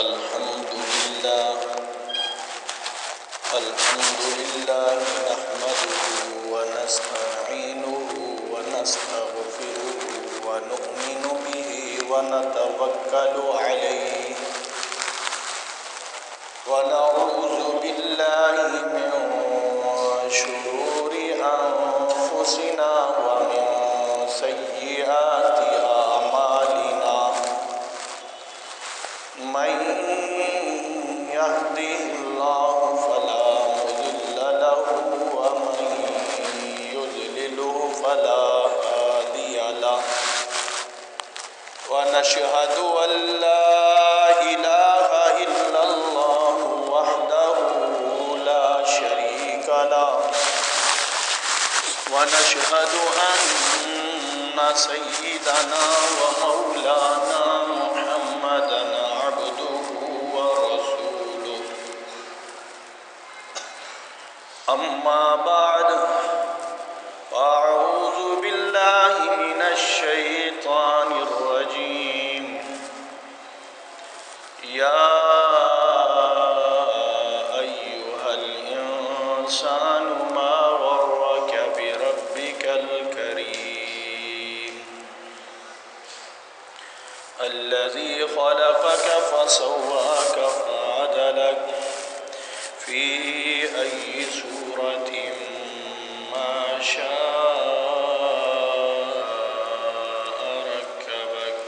الحمد لله نحمده ونستعينه ونستغفره ونؤمن به ونتوكل عليه ونعوذ بالله من شرور أنفسنا ومن سيئات أعمالنا من يهده الله فلا مضل له ومن يضلله فلا هادي له ونشهد أن لا إله إلا الله وحده لا شريك له ونشهد أن سيدنا ومولانا محمدا عبده ورسوله أما بعد فأعوذ بالله من الشيطان الرجيم يا أيها الإنسان ما غرك بربك الكريم الذي خلقك فسواك فعدلك في أي صورة ما شاء ركبك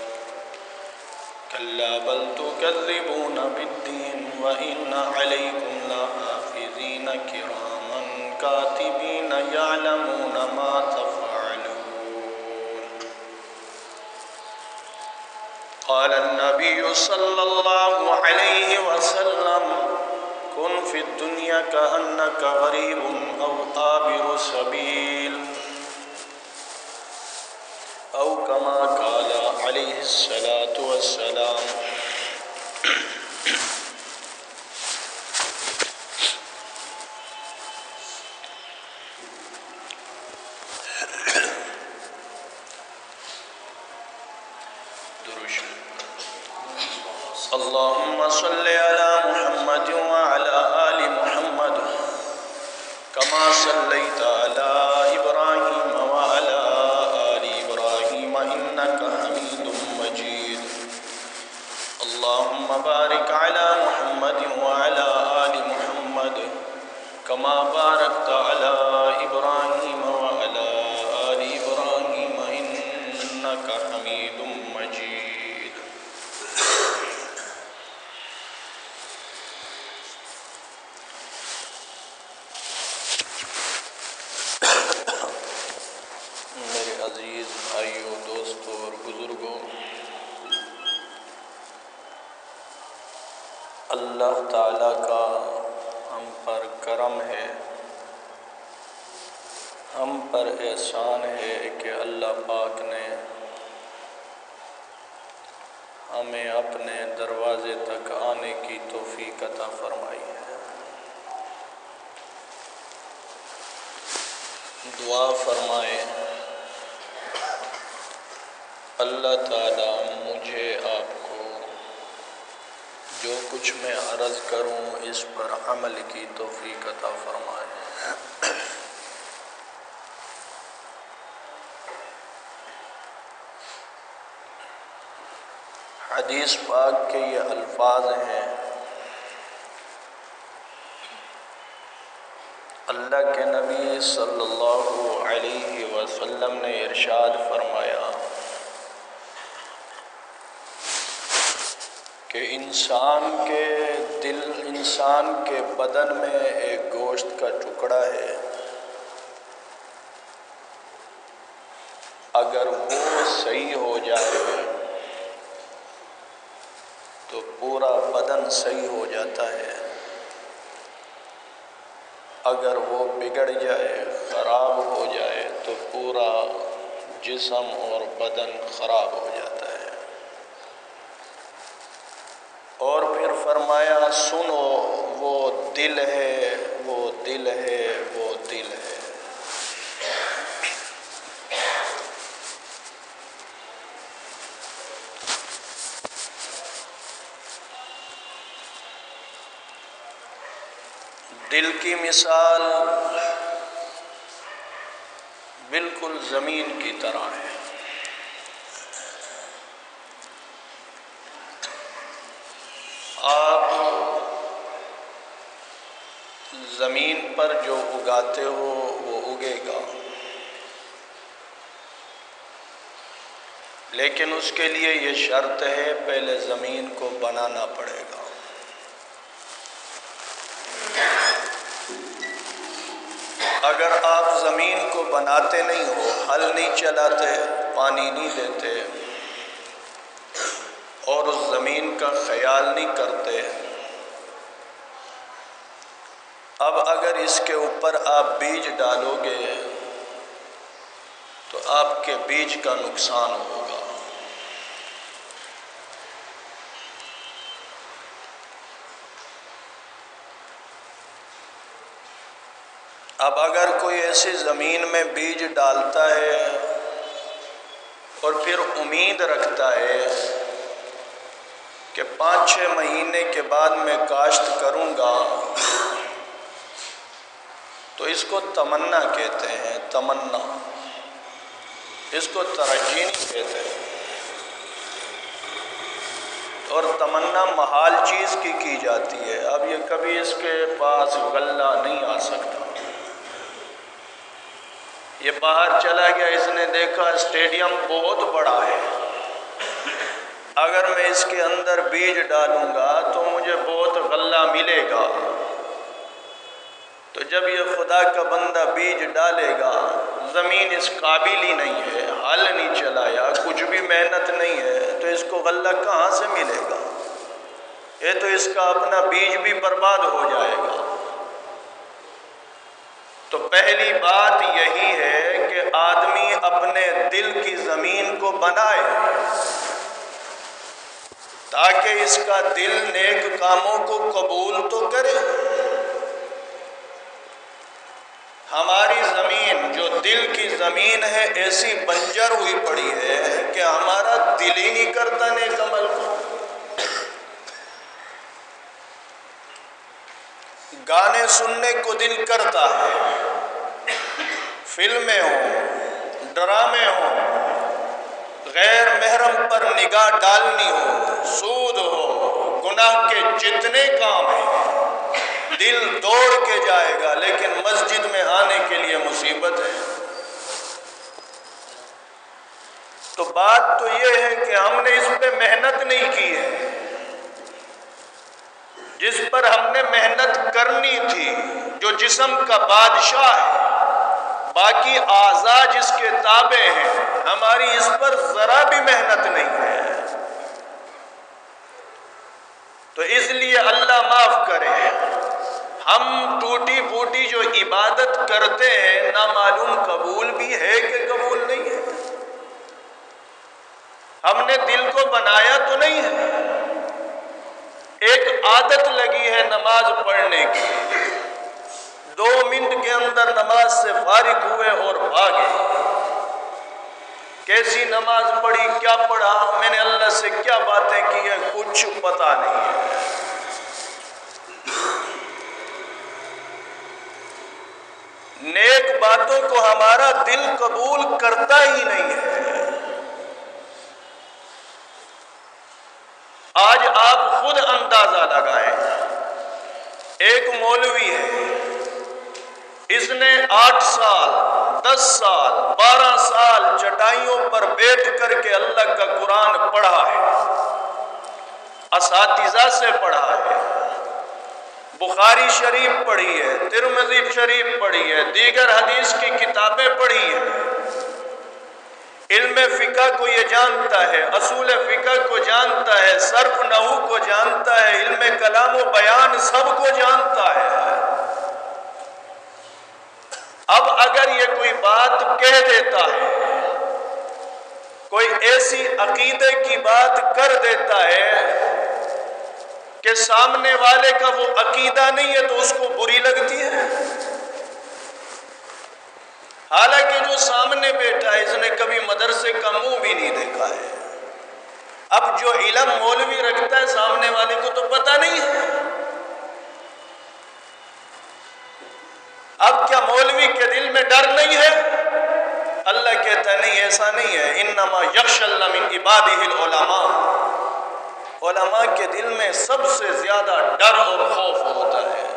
كلا بل تكذبون بالدين وإن عليكم لحافظين كراما كاتبين يعلمون ما تفعلون قال النبي صلى الله عليه وسلم كن في الدنيا كأنك غريب أو عابر سبيل أو كما قال عليه الصلاة والسلام اللهم صل على محمد وعلى آل محمد كما صليت على إبراهيم وعلى آل إبراهيم إنك حميد مجيد اللهم بارك على محمد وعلى آل محمد كما باركت على إبراهيم وعلى آل إبراهيم إنك حميد مجيد عزیز بھائیوں، دوستوں اور بزرگوں، اللہ تعالیٰ کا ہم پر کرم ہے، ہم پر احسان ہے کہ اللہ پاک نے ہمیں اپنے دروازے تک آنے کی توفیق عطا فرمائی ہے۔ دعا فرمائیں اللہ تعالیٰ مجھے آپ کو جو کچھ میں عرض کروں اس پر عمل کی توفیق عطا فرمائے۔ حدیث پاک کے یہ الفاظ ہیں، اللہ کے نبی صلی اللہ علیہ وسلم نے ارشاد فرمایا کہ انسان کے بدن میں ایک گوشت کا ٹکڑا ہے، اگر وہ صحیح ہو جائے تو پورا بدن صحیح ہو جاتا ہے، اگر وہ بگڑ جائے، خراب ہو جائے تو پورا جسم اور بدن خراب ہو جاتا ہے۔ اور پھر فرمایا سنو وہ دل ہے، وہ دل ہے، وہ دل ہے۔ دل کی مثال بالکل زمین کی طرح ہے۔ آپ زمین پر جو اگاتے ہو وہ اگے گا، لیکن اس کے لیے یہ شرط ہے پہلے زمین کو بنانا پڑے گا۔ اگر آپ زمین کو بناتے نہیں ہو، ہل نہیں چلاتے، پانی نہیں دیتے اور اس زمین کا خیال نہیں کرتے، اب اگر اس کے اوپر آپ بیج ڈالو گے تو آپ کے بیج کا نقصان ہوگا۔ اب اگر کوئی ایسی زمین میں بیج ڈالتا ہے اور پھر امید رکھتا ہے کہ 5-6 مہینے کے بعد میں کاشت کروں گا، تو اس کو تمنا کہتے ہیں، تمنا، اس کو ترجی نہیں کہتے۔ اور تمنا محال چیز کی جاتی ہے، اب یہ کبھی اس کے پاس غلہ نہیں آ سکتا۔ یہ باہر چلا گیا، اس نے دیکھا اسٹیڈیم بہت بڑا ہے، اگر میں اس کے اندر بیج ڈالوں گا تو مجھے بہت غلہ ملے گا۔ تو جب یہ خدا کا بندہ بیج ڈالے گا، زمین اس قابل ہی نہیں ہے، ہل نہیں چلایا، کچھ بھی محنت نہیں ہے، تو اس کو غلہ کہاں سے ملے گا؟ یہ تو اس کا اپنا بیج بھی برباد ہو جائے گا۔ تو پہلی بات یہی ہے کہ آدمی اپنے دل کی زمین کو بنائے تاکہ اس کا دل نیک کاموں کو قبول تو کرے۔ ہماری زمین جو دل کی زمین ہے ایسی بنجر ہوئی پڑی ہے کہ ہمارا دل ہی نہیں کرتا نیک عمل کو۔ گانے سننے کو دل کرتا ہے، فلمیں ہوں، ڈرامے ہوں، غیر محرم پر نگاہ ڈالنی ہو، سود ہو، گناہ کے جتنے کام ہیں، دل دوڑ کے جائے گا، لیکن مسجد میں آنے کے لیے مصیبت ہے۔ تو بات تو یہ ہے کہ ہم نے اس پہ محنت نہیں کی ہے، جس پر ہم نے محنت کرنی تھی، جو جسم کا بادشاہ ہے، باقی اعضاء جس کے تابع ہیں، ہماری اس پر ذرا بھی محنت نہیں ہے۔ تو اس لیے اللہ معاف کرے، ہم ٹوٹی پھوٹی جو عبادت کرتے ہیں نہ معلوم قبول بھی ہے کہ قبول نہیں ہے۔ ہم نے دل کو بنایا تو نہیں ہے، ایک عادت لگی ہے نماز پڑھنے کی، 2 منٹ کے اندر نماز سے فارغ ہوئے اور بھاگے۔ کیسی نماز پڑھی، کیا پڑھا، میں نے اللہ سے کیا باتیں کی ہیں، کچھ پتہ نہیں ہے۔ نیک باتوں کو ہمارا دل قبول کرتا ہی نہیں ہے۔ آج آپ خود اندازہ لگائیں، ایک مولوی ہے، اس نے 8 سال 10 سال 12 سال چٹائیوں پر بیٹھ کر کے اللہ کا قرآن پڑھا ہے، اساتذہ سے پڑھا ہے، بخاری شریف پڑھی ہے، ترمذی شریف پڑھی ہے، دیگر حدیث کی کتابیں پڑھی ہیں، علم فقہ کو یہ جانتا ہے، اصول فقہ کو جانتا ہے، صرف نحو کو جانتا ہے، علم کلام و بیان سب کو جانتا ہے۔ اب اگر یہ کوئی بات کہہ دیتا ہے، کوئی ایسی عقیدے کی بات کر دیتا ہے کہ سامنے والے کا وہ عقیدہ نہیں ہے تو اس کو بری لگتی ہے، حالانکہ جو سامنے بیٹھا ہے اس نے کبھی مدرسے کا منہ بھی نہیں دیکھا ہے۔ اب جو علم مولوی رکھتا ہے سامنے والے کو تو پتہ نہیں ہے، مولوی کے دل میں ڈر نہیں ہے؟ اللہ کہتا ہے نہیں، ایسا نہیں ہے، انما یخشی اللہ من عبادہ العلماء، علماء کے دل میں سب سے زیادہ ڈر اور خوف ہوتا ہے۔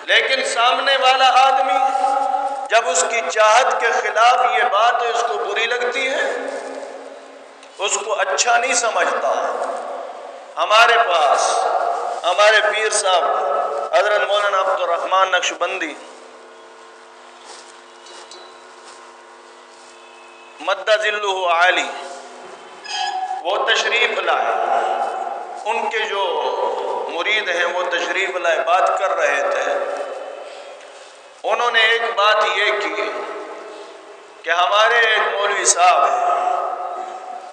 لیکن سامنے والا آدمی جب اس کی چاہت کے خلاف یہ بات اس کو بری لگتی ہے، اس کو اچھا نہیں سمجھتا۔ ہمارے پاس ہمارے پیر صاحب حضرت مولانا عبد الرحمن نقشبندی مد ظلہ عالی، وہ تشریف لائے، ان کے جو مرید ہیں وہ تشریف لائے، بات کر رہے تھے۔ انہوں نے ایک بات یہ کی کہ ہمارے ایک مولوی صاحب ہیں،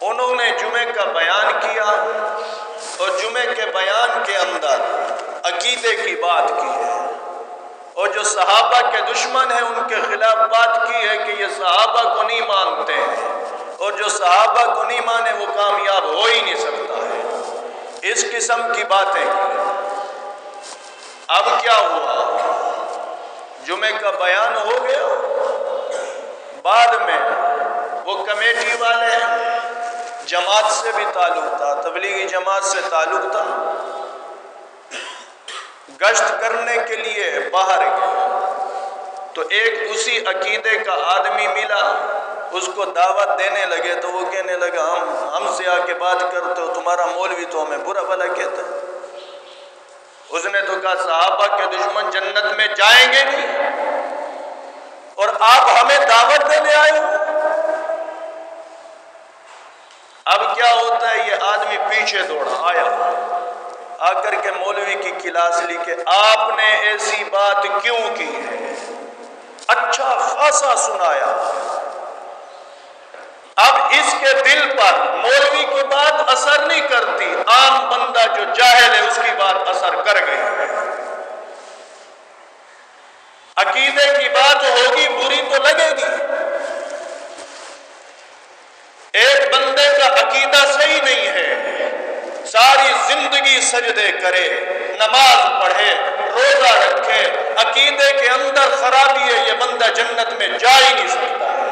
انہوں نے جمعے کا بیان کیا اور جمعے کے بیان کے اندر عقیدے کی بات کی ہے، اور جو صحابہ کے دشمن ہیں ان کے خلاف بات کی ہے کہ یہ صحابہ کو نہیں مانتے ہیں، اور جو صحابہ کو نہیں مانے وہ کامیاب ہو ہی نہیں سکتا ہے، اس قسم کی باتیں کی۔ اب کیا ہوا؟ جمعے کا بیان ہو گیا، بعد میں وہ کمیٹی والے جماعت سے بھی تعلق تھا، تبلیغی جماعت سے تعلق تھا، گشت کرنے کے لیے باہر گئے، تو ایک اسی عقیدے کا آدمی ملا، اس کو دعوت دینے لگے تو وہ کہنے لگا ہم سے آ کے بات کرتے ہو، تمہارا مولوی تو ہمیں برا بھلا کہتا ہے۔ اس نے تو کہا صحابہ کے دشمن جنت میں جائیں گے نہیں، اور آپ ہمیں دعوت دینے آئے ہو۔ اب کیا ہوتا ہے، یہ آدمی پیچھے دوڑا آیا، آ کر کے مولوی کی کلاس لی کہ آپ نے ایسی بات کیوں کی ہے، اچھا خاصا سنایا۔ اب اس کے دل پر مولوی کی بات اثر نہیں کرتی، عام بندہ جو جاہل ہے اس کی بات اثر کر گئی ہے۔ عقیدے کی بات ہوگی، بری تو لگے گی۔ ایک بندے کا عقیدہ صحیح نہیں ہے، ساری زندگی سجدے کرے، نماز پڑھے، روزہ رکھے، عقیدے کے اندر خرابی ہے، یہ بندہ جنت میں جا ہی نہیں سکتا ہے۔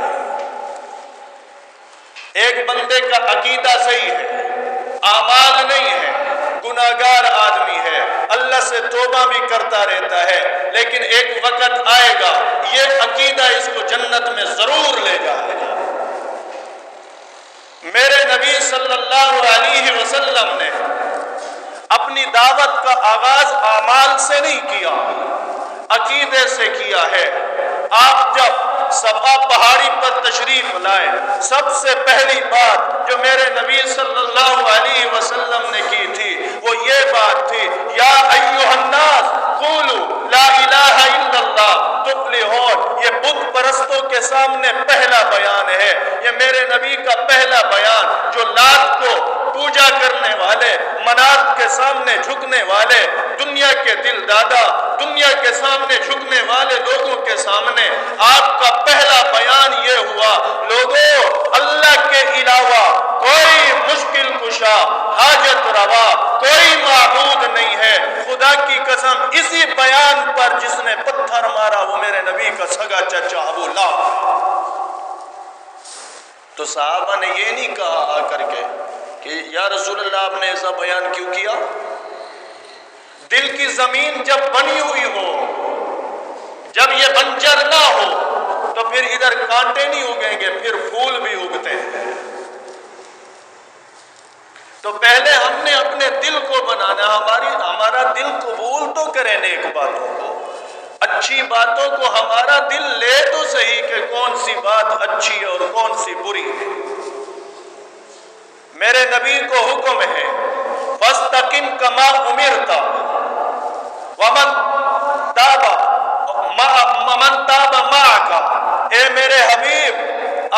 ایک بندے کا عقیدہ صحیح ہے، اعمال نہیں ہے، گناہگار آدمی ہے، اللہ سے توبہ بھی کرتا رہتا ہے، لیکن ایک وقت آئے گا یہ عقیدہ اس کو جنت میں ضرور لے جائے گا۔ میرے نبی صلی اللہ علیہ وسلم نے اپنی دعوت کا آغاز اعمال سے نہیں کیا، عقیدے سے کیا ہے۔ آپ جب صفا پہاڑی پر تشریف لائے، سب سے پہلی بات جو میرے نبی صلی اللہ علیہ وسلم نے کی تھی وہ یہ بات تھی، یا ایھا الناس قولوا لا الہ الا اللہ تفلحون۔ یہ بت پرستوں کے سامنے پہلا بیان ہے، یہ میرے نبی کا پہلا بیان، جو لات کو پوجا کرنے والے، منات کے سامنے جھکنے والے، دنیا کے دل دادا، دنیا کے سامنے جھکنے والے لوگوں کے سامنے آپ کا پہلا بیان یہ ہوا، لوگوں اللہ کے علاوہ کوئی مشکل کشا، حاجت روا، کوئی معبود نہیں ہے۔ خدا کی قسم اسی بیان پر جس نے پتھر مارا وہ میرے نبی کا سگا چچا ابو لہب۔ تو صحابہ نے یہ نہیں کہا آ کر کے کہ یا رسول اللہ آپ نے ایسا بیان کیوں کیا؟ دل کی زمین جب بنی ہوئی ہو، جب یہ بنجر نہ ہو تو پھر ادھر کانٹے نہیں اگیں گے، پھر پھول بھی اگتے ہیں۔ تو پہلے ہم نے اپنے دل کو بنانا، ہمارا دل قبول تو کرے نیک باتوں کو، اچھی باتوں کو ہمارا دل لے تو صحیح کہ کون سی بات اچھی ہے اور کون سی بری ہے۔ میرے نبی کو حکم ہے فاستقم کما امرت ومن تاب معک۔ اے میرے حبیب،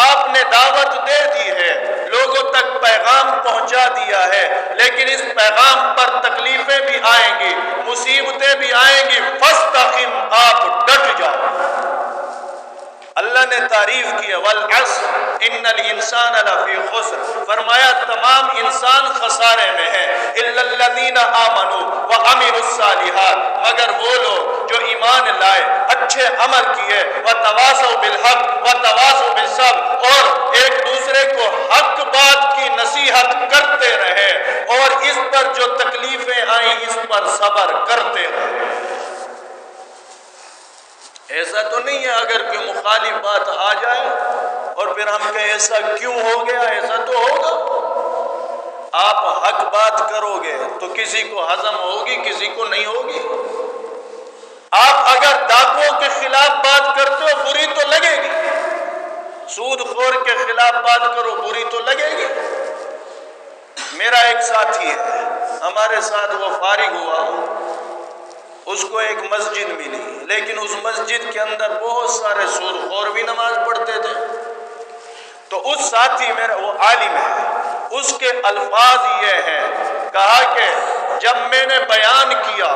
آپ نے دعوت دے دی ہے، لوگوں تک پیغام پہنچا دیا ہے، لیکن اس پیغام پر تکلیفیں بھی آئیں گی، مصیبتیں بھی آئیں گی، فاستقم، آپ ڈٹ جاؤ۔ اللہ نے تعریف کی ہے، والعصر ان الانسان لفی خسر، فرمایا تمام انسان خسارے میں ہے، الا الذین آمنوا وعملوا الصالحات، مگر وہ لوگ جو ایمان لائے، اچھے عمل کیے، وتواصوا بالحق وتواصوا بالصبر، اور ایک دوسرے کو حق بات کی نصیحت کرتے رہے، اور اس پر جو تکلیفیں آئیں اس پر صبر کرتے رہے۔ ایسا تو نہیں ہے اگر کوئی مخالف بات آ جائے اور پھر ہم کہیں ایسا کیوں ہو گیا، ایسا تو ہوگا۔ آپ حق بات کرو گے تو کسی کو ہضم ہوگی، کسی کو نہیں ہوگی۔ آپ اگر ڈاکوؤں کے خلاف بات کرتے ہو بری تو لگے گی، سود خور کے خلاف بات کرو بری تو لگے گی۔ میرا ایک ساتھی ہے، ہمارے ساتھ وہ فارغ ہوا، اس کو ایک مسجد ملی، لیکن اس مسجد کے اندر بہت سارے سود خور بھی نماز پڑھتے تھے۔ تو اس ساتھی میرا، وہ عالم ہے، اس کے الفاظ یہ ہیں، کہا کہ جب میں نے بیان کیا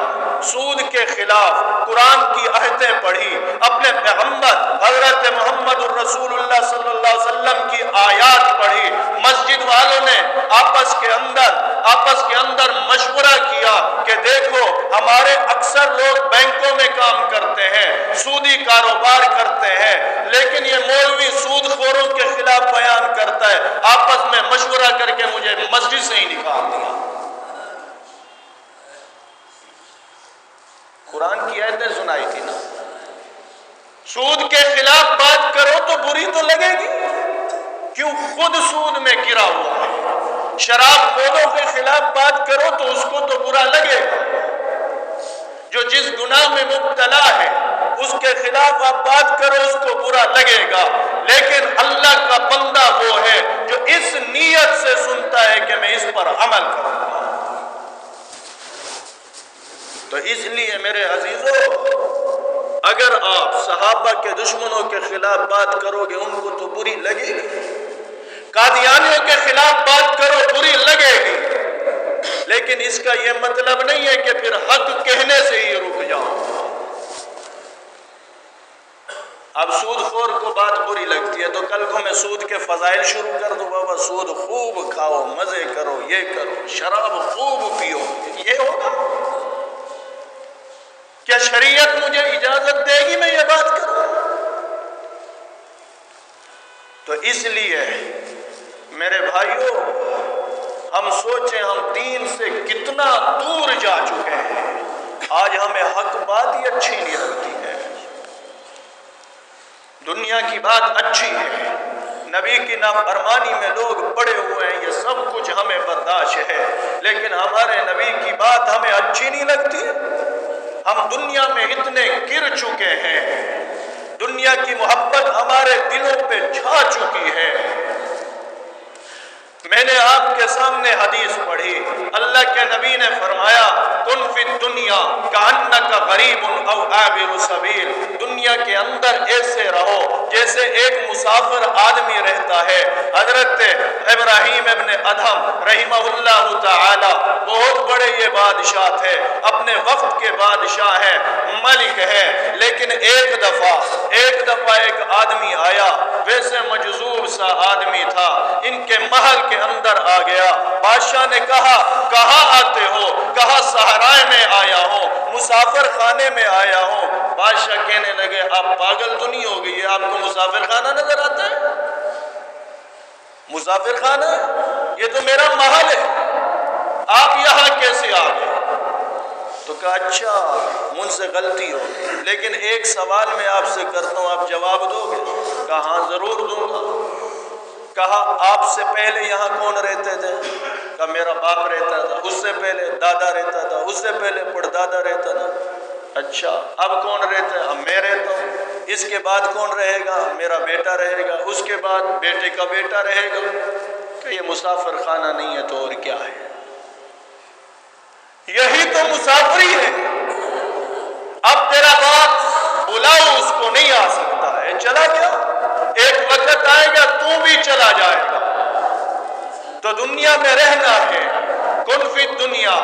سود کے خلاف، قرآن کی آیتیں پڑھی، اپنے پیغمبر حضرت محمد الرسول اللہ صلی اللہ علیہ وسلم کی آیات پڑھی، مسجد والوں نے آپس کے اندر مشورہ کیا کہ دیکھو ہمارے اکثر لوگ بینکوں میں کام کرتے ہیں، سودی کاروبار کرتے ہیں، لیکن یہ مولوی سود خوروں کے خلاف بیان کرتا ہے، آپس میں مشورہ کر کے مجھے مسجد سے ہی نکال دیا۔ قرآن کی آیتیں سنائی تھی نا، سود کے خلاف بات کرو تو بری تو لگے گی، کیوں خود سود میں گرا ہوا ہے۔ شراب خوروں کے خلاف بات کرو تو اس کو تو برا لگے گا، جو جس گناہ میں مبتلا ہے اس کے خلاف آپ بات کرو اس کو برا لگے گا، لیکن اللہ کا بندہ وہ ہے جو اس نیت سے سنتا ہے کہ میں اس پر عمل کروں گا۔ تو اس لیے میرے عزیزو، اگر آپ صحابہ کے دشمنوں کے خلاف بات کرو گے ان کو تو بری لگے گی، قادیانیوں کے خلاف بات کرو بری لگے گی، لیکن اس کا یہ مطلب نہیں ہے کہ پھر حق کہنے سے ہی رک جاؤ۔ اب سود خور کو بات بری لگتی ہے تو کل کو میں سود کے فضائل شروع کر دوں، بابا سود خوب کھاؤ، مزے کرو، یہ کرو، شراب خوب پیو، یہ ہوگا؟ کیا شریعت مجھے اجازت دے گی میں یہ بات کروں؟ تو اس لیے میرے بھائیوں، ہم سوچیں ہم دین سے کتنا دور جا چکے ہیں، آج ہمیں حق بات ہی اچھی نہیں لگتی ہے، دنیا کی بات اچھی ہے، نبی کی نافرمانی میں لوگ پڑے ہوئے ہیں، یہ سب کچھ ہمیں برداشت ہے، لیکن ہمارے نبی کی بات ہمیں اچھی نہیں لگتی۔ ہم دنیا میں اتنے گر چکے ہیں، دنیا کی محبت ہمارے دلوں پہ چھا چکی ہے۔ میں نے آپ کے سامنے حدیث پڑھی، اللہ کے نبی نے فرمایا کن فی الدنیا کأنک غریب او عابر سبیل، دنیا کے اندر ایسے رہو جیسے ایک مسافر آدمی رہتا ہے۔ حضرت ابراہیم ابن ادھم رحمہ اللہ تعالی بہت بڑے یہ بادشاہ تھے، اپنے وقت کے بادشاہ ہیں، ملک ہے، لیکن ایک دفعہ ایک آدمی آیا، ویسے مجذوب سا آدمی تھا، ان کے محل کے اندر آ گیا۔ بادشاہ نے کہا کہاں آتے ہو؟ کہا صحرائے میں آیا ہوں، مسافر خانے میں آیا ہوں۔ بادشاہ کہنے لگے آپ پاگل تو نہیں ہو گئی، آپ کو مسافر خانہ نظر آتا ہے؟ مسافر خانہ یہ تو میرا محل ہے، آپ یہاں کیسے آ گئے؟ تو کہا اچھا مجھ سے غلطی ہو، لیکن ایک سوال میں آپ سے کرتا ہوں، آپ جواب دو گے؟ کہا ہاں ضرور دوں گا۔ کہا آپ سے پہلے یہاں کون رہتے تھے؟ کہا میرا باپ رہتا تھا، اس سے پہلے دادا رہتا تھا، اس سے پہلے پڑدادا رہتا تھا۔ اچھا اب کون رہتا ہے؟ اب میں رہتا ہوں۔ اس کے بعد کون رہے گا؟ میرا بیٹا رہے گا، اس کے بعد بیٹے کا بیٹا رہے گا۔ کہ یہ مسافر خانہ نہیں ہے تو اور کیا ہے؟ یہی تو مسافری ہے۔ اب تیرا باپ بلاؤ اس کو نہیں آ سکتا ہے، چلا گیا، ایک وقت آئے گا تو بھی چلا جائے گا۔ تو دنیا میں رہنا ہے، کن فی الدنیا،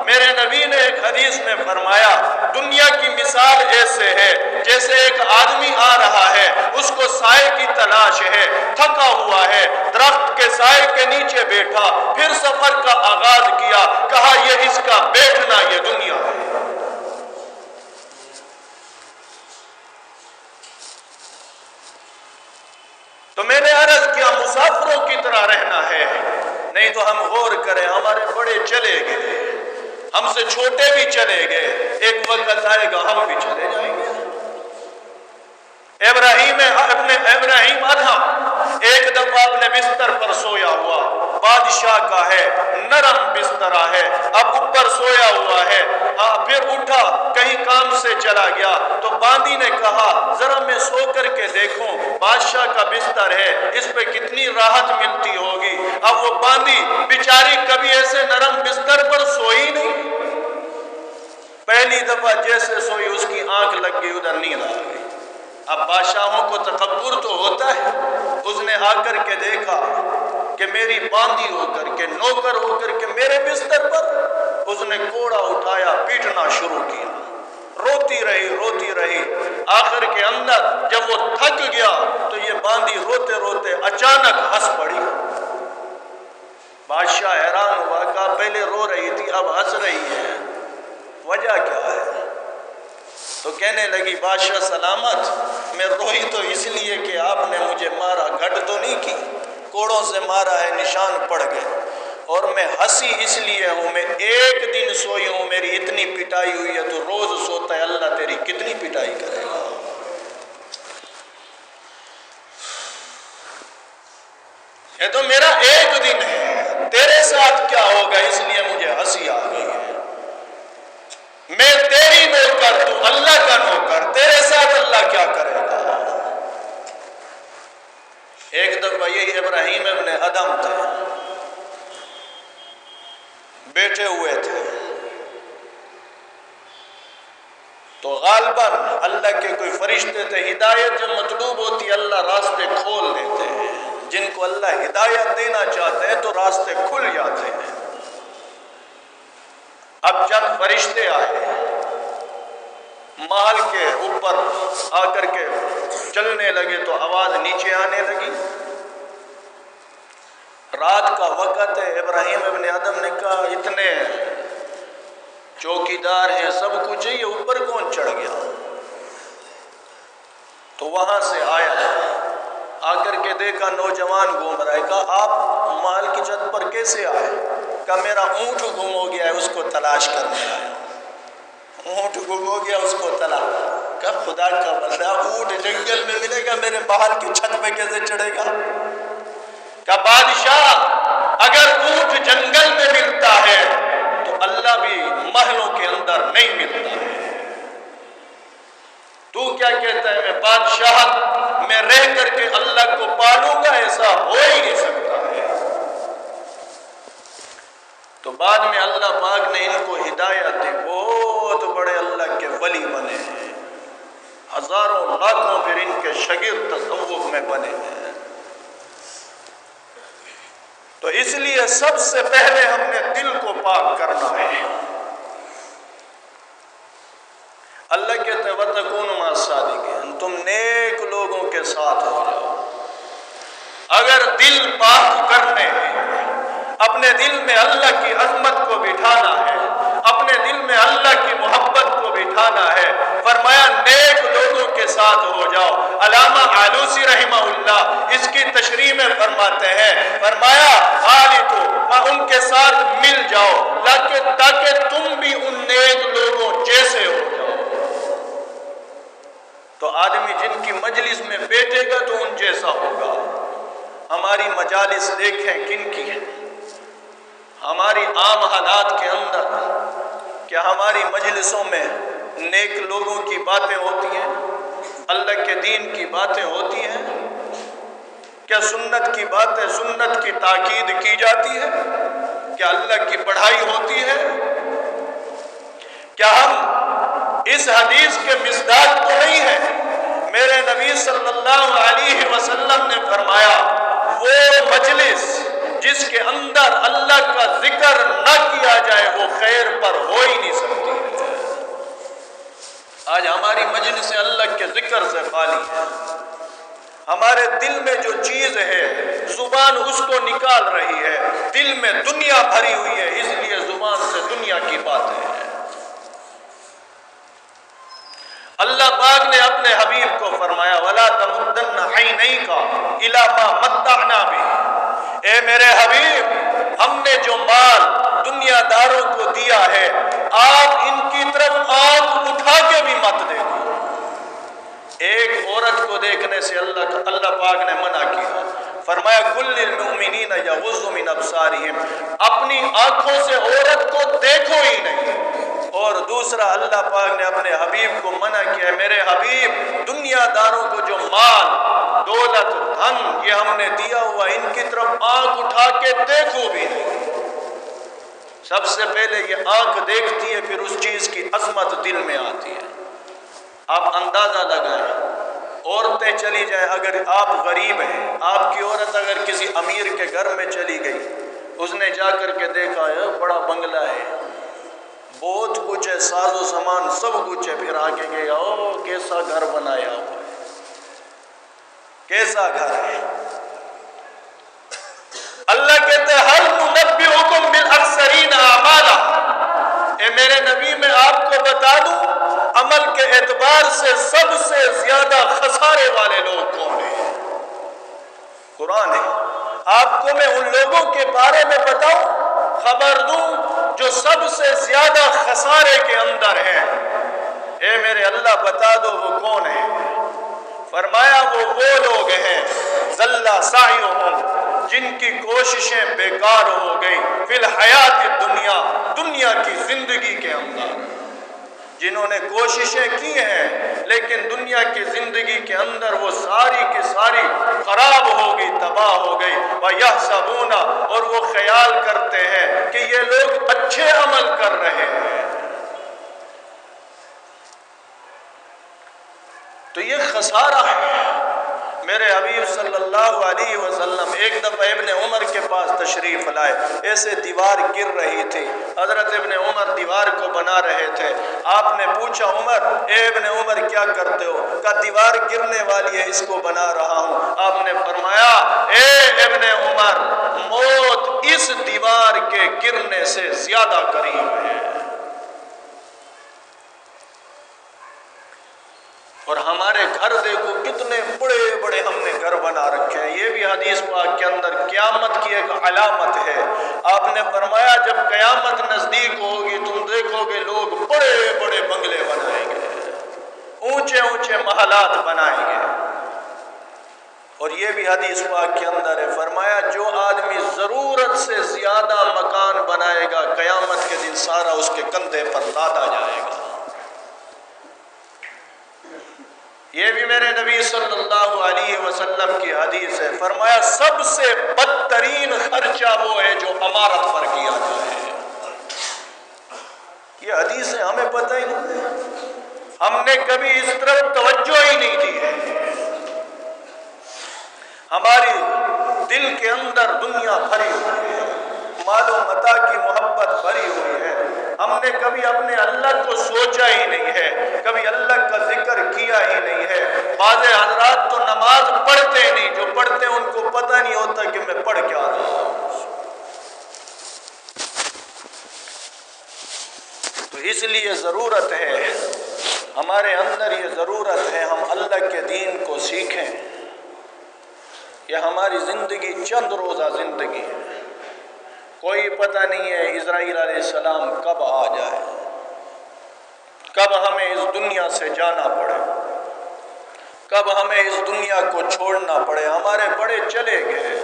میرے نبی نے ایک حدیث میں فرمایا دنیا اللہ کی مثال ایسے ہے جیسے ایک آدمی آ رہا ہے، اس کو سائے کی تلاش ہے، تھکا ہوا ہے، درخت کے سائے کے نیچے بیٹھا، پھر سفر کا آغاز کیا، کہا یہ اس کا بیٹھنا یہ دنیا ہے۔ تو میں نے عرض کیا مسافروں کی طرح رہنا ہے، نہیں تو ہم غور کریں، ہمارے بڑے چلے گئے، ہم سے چھوٹے بھی چلے گئے، ایک وقت آئے گا ہم بھی چلے جائیں گے۔ ابراہیم ادھم ایک دفعہ اپنے بستر پر سویا ہوا، بادشاہ کا ہے، نرم بسترا ہے، اب اوپر سویا ہوا ہے، پھر اٹھا کہیں کام سے چلا گیا تو باندی نے کہا ذرا میں سو کر کے دیکھوں، بادشاہ کا بستر ہے، اس پہ کتنی راحت ملتی ہوگی۔ اب وہ باندی بیچاری کبھی ایسے نرم بستر پر سوئی نہیں، پہلی دفعہ جیسے سوئی اس کی آنکھ لگ گئی، ادھر نیند آ گئی۔ اب بادشاہوں کو تکبر تو ہوتا ہے، اس نے آ کر کے دیکھا کہ میری باندی ہو کر کے، نوکر ہو کر کے میرے بستر پر، اس نے کوڑا اٹھایا، پیٹنا شروع کیا، روتی رہی، آخر کے اندر جب وہ تھک گیا تو یہ باندی روتے روتے اچانک ہنس پڑی۔ بادشاہ حیران ہوا، کہا پہلے رو رہی تھی اب ہنس رہی ہے، وجہ کیا ہے؟ تو کہنے لگی بادشاہ سلامت، میں روئی تو اس لیے کہ آپ نے مجھے مارا، گھٹ تو نہیں کی، کوڑوں سے مارا ہے، نشان پڑ گئے، اور میں ہنسی اس لیے ہوں، میں ایک دن سوئی ہوں، میری اتنی پٹائی ہوئی ہے، تو روز سوتا ہے، اللہ تیری کتنی پٹائی کرے گا۔ یہ تو میرا ایک دن ہے، تیرے ساتھ کیا ہوگا، اس لیے مجھے ہنسی آ گئی ہے۔ میں تیری نوکر، تو اللہ کا نوکر، تیرے ساتھ اللہ کیا کرے گا۔ ایک دفعہ یہی ابراہیم ابن ادم تھے، بیٹھے ہوئے تھے، تو غالباً اللہ کے کوئی فرشتے تھے، ہدایت جب مطلوب ہوتی ہے اللہ راستے کھول دیتے ہیں، جن کو اللہ ہدایت دینا چاہتے ہیں تو راستے کھل جاتے ہیں۔ اب چند فرشتے آئے، محل کے اوپر آ کر کے چلنے لگے تو آواز نیچے آنے لگی۔ رات کا وقت ہے، ابراہیم ابن ادم نے کہا اتنے چوکیدار ہیں، سب کچھ ہے، یہ اوپر کون چڑھ گیا؟ تو وہاں سے آیا، آ کر کے دیکھا نوجوان گھوم رہا ہے، کہا آپ محل کی چھت پر کیسے آئے؟ کہا میرا اونٹ گم ہو گیا ہے، اس کو تلاش کرنے آیا۔ اونٹ گم ہو گیا، اس کو تلاش، کہا خدا کا بندہ اونٹ جنگل میں ملے گا، میرے محل کی چھت پہ کیسے چڑھے گا؟ کہا بادشاہ اگر اونٹ جنگل میں ملتا ہے تو اللہ بھی محلوں کے اندر نہیں ملتا ہے۔ تو کیا کہتا ہے میں بادشاہت میں رہ کر کے اللہ کو پالوں گا؟ ایسا ہو ہی نہیں سکتا ہے۔ تو بعد میں اللہ پاک نے ان کو ہدایت دی، بہت بڑے اللہ کے ولی بنے ہیں، ہزاروں لاکھوں پھر ان کے شاگرد تصوف میں بنے ہیں۔ تو اس لیے سب سے پہلے ہم نے دل کو پاک کرنا ہے۔ اللہ کہتے ہیں وَتَكُونُ مَعَ الصَّادِقِينَ، تم نیک لوگوں کے ساتھ ہو جاؤ۔ اگر دل پاک کرنے ہیں، اپنے دل میں اللہ کی عظمت کو بٹھانا ہے، اپنے دل میں اللہ کی محبت کو بٹھانا ہے، فرمایا نیک لوگوں کے ساتھ ہو جاؤ۔ علامہ آلوسی رحمہ اللہ اس کی تشریح میں فرماتے ہیں، فرمایا آلتو ان کے ساتھ مل جاؤ تاکہ تم بھی ان نیک لوگوں جیسے ہو جاؤ۔ تو آدمی جن کی مجلس میں بیٹھے گا تو ان جیسا ہوگا۔ ہماری مجالس دیکھیں کن کی ہیں، ہماری عام حالات کے اندر کیا ہماری مجلسوں میں نیک لوگوں کی باتیں ہوتی ہیں، اللہ کے دین کی باتیں ہوتی ہیں؟ کیا سنت کی باتیں، سنت کی تاکید کی جاتی ہے؟ کیا اللہ کی پڑھائی ہوتی ہے؟ کیا ہم اس حدیث کے مصداق تو نہیں ہیں؟ میرے نبی صلی اللہ علیہ وسلم نے فرمایا وہ مجلس جس کے اندر اللہ کا ذکر نہ کیا جائے وہ خیر پر ہو ہی نہیں سکتی ہے۔ آج ہماری مجلس اللہ کے ذکر سے خالی ہے، ہمارے دل میں جو چیز ہے زبان اس کو نکال رہی ہے، دل میں دنیا بھری ہوئی ہے، اس لیے زبان سے دنیا کی باتیں ہیں۔ اللہ پاک نے اپنے حبیب کو فرمایا وَلَا تَمُدَّنَّ عَيْنَيْكَ إِلَىٰ مَا مَتَّعْنَا بِهِ، اے میرے حبیب ہم نے جو مال دنیا داروں کو دیا ہے آپ ان کی طرف آنکھ اٹھا کے بھی مت دیکھو۔ ایک عورت کو دیکھنے سے اللہ پاک نے منع کیا، فرمایا کل للمؤمنین یغضوا من ابصارہم، اپنی آنکھوں سے عورت کو دیکھو ہی نہیں۔ اور دوسرا اللہ پاک نے اپنے حبیب کو منع کیا، میرے حبیب دنیا داروں کو جو مال دولت دھن یہ ہم نے دیا ہوا ان کی طرف آنکھ اٹھا کے دیکھو بھی نہیں۔ سب سے پہلے یہ آنکھ دیکھتی ہے، پھر اس چیز کی عظمت دل میں آتی ہے۔ آپ اندازہ لگائیں، عورتیں چلی جائیں، اگر آپ غریب ہیں، آپ کی عورت اگر کسی امیر کے گھر میں چلی گئی، اس نے جا کر کے دیکھا ہے بڑا بنگلہ ہے، بہت کچھ ہے، ساز و سامان سب کچھ ہے، پھر آگے گیا او کیسا گھر بنایا ہوا ہے، کیسا گھر ہے۔ اللہ کہتے ہیں ہل ننبئکم بالاخسرین اعمالا، اے میرے نبی میں آپ کو بتا دوں عمل کے اعتبار سے سب سے زیادہ خسارے والے لوگ کون ہیں؟ قرآن ہے۔ آپ کو میں ان لوگوں کے بارے میں بتاؤں، خبر دوں جو سب سے زیادہ خسارے کے اندر ہیں۔ اے میرے اللہ بتا دو وہ کون ہیں؟ فرمایا وہ لوگ ہیں ضل سعیہم، جن کی کوششیں بیکار ہو گئی، فی الحیات دنیا کی زندگی کے اندر، جنہوں نے کوششیں کی ہیں لیکن دنیا کی زندگی کے اندر وہ ساری کی ساری خراب ہو گئی، تباہ ہو گئی۔ وَيَحْسَبُونَ، اور وہ خیال کرتے ہیں کہ یہ لوگ اچھے عمل کر رہے ہیں۔ تو یہ خسارہ ہے۔ میرے حبیب صلی اللہ علیہ وسلم ایک دفعہ ابن عمر کے پاس تشریف لائے، ایسے دیوار گر رہی تھی، حضرت ابن عمر دیوار کو بنا رہے تھے۔ آپ نے پوچھا عمر، اے ابن عمر کیا کرتے ہو؟ کہا دیوار گرنے والی ہے اس کو بنا رہا ہوں۔ آپ نے فرمایا اے ابن عمر، موت اس دیوار کے گرنے سے زیادہ قریب ہے۔ اور ہمارے گھر دیکھو کتنے بڑے بڑے ہم نے گھر بنا رکھے ہیں، یہ بھی حدیث پاک کے اندر قیامت کی ایک علامت ہے۔ آپ نے فرمایا جب قیامت نزدیک ہوگی تم دیکھو گے لوگ بڑے بڑے بنگلے بنائیں گے، اونچے اونچے محلات بنائیں گے۔ اور یہ بھی حدیث پاک کے اندر ہے، فرمایا جو آدمی ضرورت سے زیادہ مکان بنائے گا قیامت کے دن سارا اس کے کندھے پر لادا جائے گا۔ یہ بھی میرے نبی صلی اللہ علیہ وسلم کی حدیث ہے، فرمایا سب سے بدترین خرچہ وہ ہے جو عمارت پر کیا جائے۔ یہ حدیثیں ہمیں پتہ ہی نہیں، ہم نے کبھی اس طرف توجہ ہی نہیں دی ہے۔ ہماری دل کے اندر دنیا بھری ہوئی ہے، مال و متاع کی محبت بھری ہوئی ہے، ہم نے کبھی اپنے اللہ کو سوچا ہی نہیں ہے، کبھی اللہ کا ذکر کیا ہی نہیں ہے۔ بعض حضرات تو نماز پڑھتے نہیں، جو پڑھتے ہیں ان کو پتہ نہیں ہوتا کہ میں پڑھ کیا رہا ہوں۔ تو اس لیے ضرورت ہے، ہمارے اندر یہ ضرورت ہے ہم اللہ کے دین کو سیکھیں۔ یہ ہماری زندگی چند روزہ زندگی ہے، کوئی پتہ نہیں ہے اسرائیل علیہ السلام کب آ جائے، کب ہمیں اس دنیا سے جانا پڑے، کب ہمیں اس دنیا کو چھوڑنا پڑے۔ ہمارے بڑے چلے گئے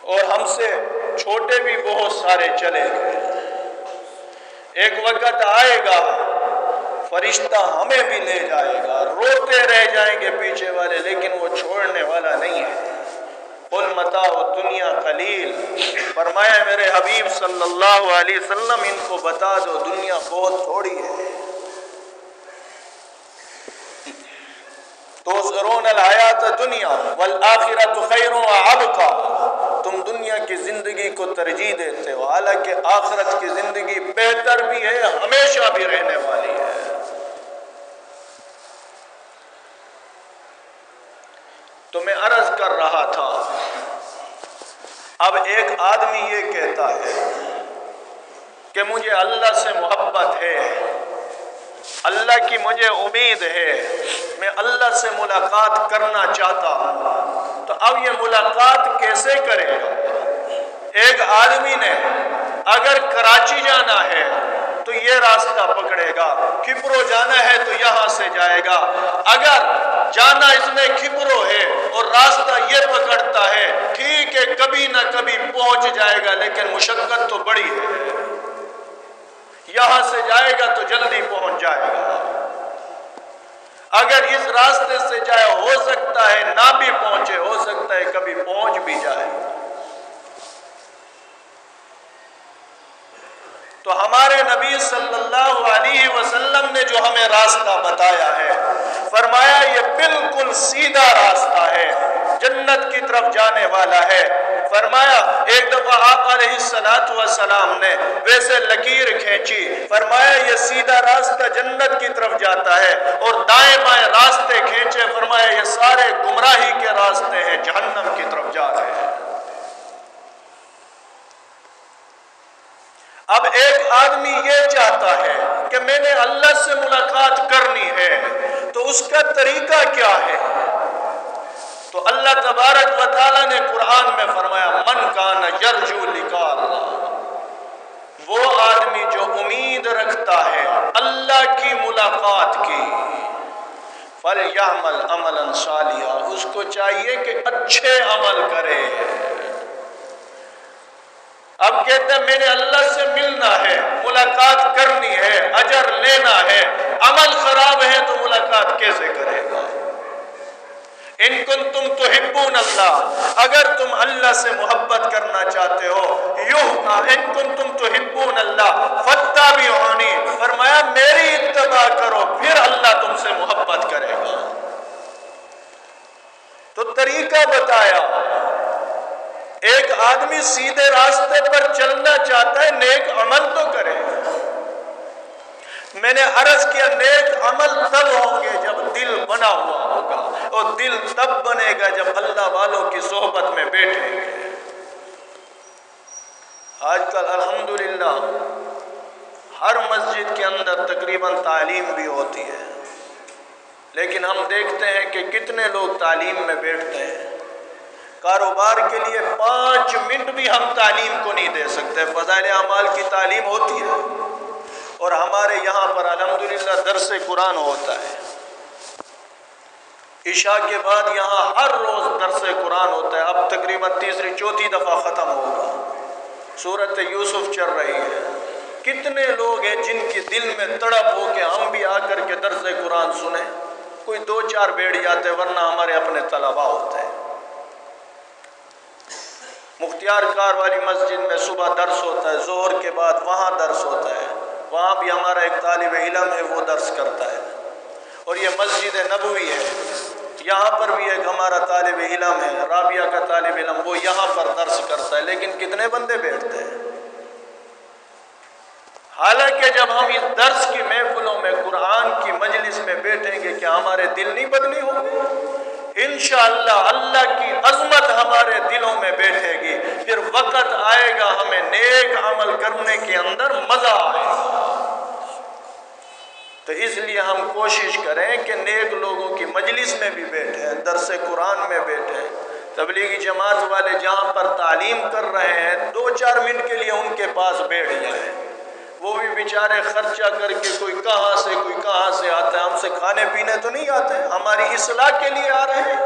اور ہم سے چھوٹے بھی بہت سارے چلے گئے۔ ایک وقت آئے گا فرشتہ ہمیں بھی لے جائے گا، روتے رہ جائیں گے پیچھے والے، لیکن وہ چھوڑنے والا نہیں ہے۔ قل متاع الدنیا قلیل، فرمایا میرے حبیب صلی اللہ علیہ وسلم ان کو بتا دو دنیا بہت تھوڑی ہے۔ تؤثرون الحیات الدنیا والآخرۃ خیر وابقی، تم دنیا کی زندگی کو ترجیح دیتے ہو، حالانکہ آخرت کی زندگی بہتر بھی ہے، ہمیشہ بھی رہنے والی ہے۔ اب ایک آدمی یہ کہتا ہے کہ مجھے اللہ سے محبت ہے، اللہ کی مجھے امید ہے، میں اللہ سے ملاقات کرنا چاہتا ہوں، تو اب یہ ملاقات کیسے کرے گا؟ ایک آدمی نے اگر کراچی جانا ہے تو یہ راستہ پکڑے گا، کھپرو جانا ہے تو یہاں سے جائے گا۔ اگر جانا اس میں کھپرو ہے اور راستہ یہ پکڑتا ہے، ٹھیک ہے کبھی نہ کبھی پہنچ جائے گا، لیکن مشقت تو بڑی ہے، یہاں سے جائے گا تو جلدی پہنچ جائے گا، اگر اس راستے سے جائے ہو سکتا ہے نہ بھی پہنچے، ہو سکتا ہے کبھی پہنچ بھی جائے۔ تو ہمارے نبی صلی اللہ علیہ وسلم نے جو ہمیں راستہ بتایا ہے، فرمایا یہ بالکل سیدھا راستہ ہے، جنت کی طرف جانے والا ہے۔ فرمایا ایک دفعہ آپ علیہ السلام نے ویسے لکیر کھینچی، فرمایا یہ سیدھا راستہ جنت کی طرف جاتا ہے، اور دائیں بائیں راستے کھینچے، فرمایا یہ سارے گمراہی کے راستے ہیں، جہنم کی طرف جا رہے ہیں۔ اب ایک آدمی یہ چاہتا ہے کہ میں نے اللہ سے ملاقات کرنی ہے، تو اس کا طریقہ کیا ہے؟ تو اللہ تبارک و تعالیٰ نے قرآن میں فرمایا من کان یرجو لقاء اللہ، وہ آدمی جو امید رکھتا ہے اللہ کی ملاقات کی، فلیعمل عملا صالحا، اس کو چاہیے کہ اچھے عمل کرے۔ اب کہتے ہیں میں نے اللہ سے ملنا ہے، ملاقات کرنی ہے، اجر لینا ہے، عمل خراب ہے تو ملاقات کیسے کرے گا؟ ان کنتم تحبون اللہ، اگر تم اللہ سے محبت کرنا چاہتے ہو، ان کنتم تحبون اللہ فاتبعونی، فرمایا میری اتباع کرو، پھر اللہ تم سے محبت کرے گا۔ تو طریقہ بتایا، ایک آدمی سیدھے راستے پر چلنا چاہتا ہے، نیک عمل تو کرے۔ میں نے عرض کیا نیک عمل تب ہوں گے جب دل بنا ہوا ہوگا، اور دل تب بنے گا جب اللہ والوں کی صحبت میں بیٹھیں گے۔ آج کل الحمدللہ ہر مسجد کے اندر تقریباً تعلیم بھی ہوتی ہے، لیکن ہم دیکھتے ہیں کہ کتنے لوگ تعلیم میں بیٹھتے ہیں۔ کاروبار کے لیے 5 منٹ بھی ہم تعلیم کو نہیں دے سکتے، فضائل اعمال کی تعلیم ہوتی ہے، اور ہمارے یہاں پر الحمدللہ درس قرآن ہوتا ہے، عشاء کے بعد یہاں ہر روز درس قرآن ہوتا ہے، اب تقریباً تیسری چوتھی دفعہ ختم ہوگا، سورۃ یوسف چل رہی ہے۔ کتنے لوگ ہیں جن کے دل میں تڑپ ہو کہ ہم بھی آ کر کے درس قرآن سنیں، کوئی 2-4 بیٹھ جاتے، ورنہ ہمارے اپنے طلباء ہوتے ہیں۔ مختار کار والی مسجد میں صبح درس ہوتا ہے، ظہر کے بعد وہاں درس ہوتا ہے، وہاں بھی ہمارا ایک طالب علم ہے وہ درس کرتا ہے، اور یہ مسجد نبوی ہے، یہاں پر بھی ایک ہمارا طالب علم ہے، رابعہ کا طالب علم، وہ یہاں پر درس کرتا ہے، لیکن کتنے بندے بیٹھتے ہیں؟ حالانکہ جب ہم اس درس کی محفلوں میں قرآن کی مجلس میں بیٹھیں گے، کیا ہمارے دل نہیں بدلی ہوگی؟ انشاءاللہ اللہ کی عظمت ہمارے دلوں میں بیٹھے گی، پھر وقت آئے گا ہمیں نیک عمل کرنے کے اندر مزہ آئے گا۔ تو اس لیے ہم کوشش کریں کہ نیک لوگوں کی مجلس میں بھی بیٹھیں، درس قرآن میں بیٹھیں۔ تبلیغی جماعت والے جہاں پر تعلیم کر رہے ہیں 2-4 منٹ کے لیے ان کے پاس بیٹھ جائیں، وہ بھی بیچارے خرچہ کر کے کوئی کہاں سے آتا ہے، ہم سے کھانے پینے تو نہیں آتے، ہماری اصلاح کے لیے آ رہے ہیں۔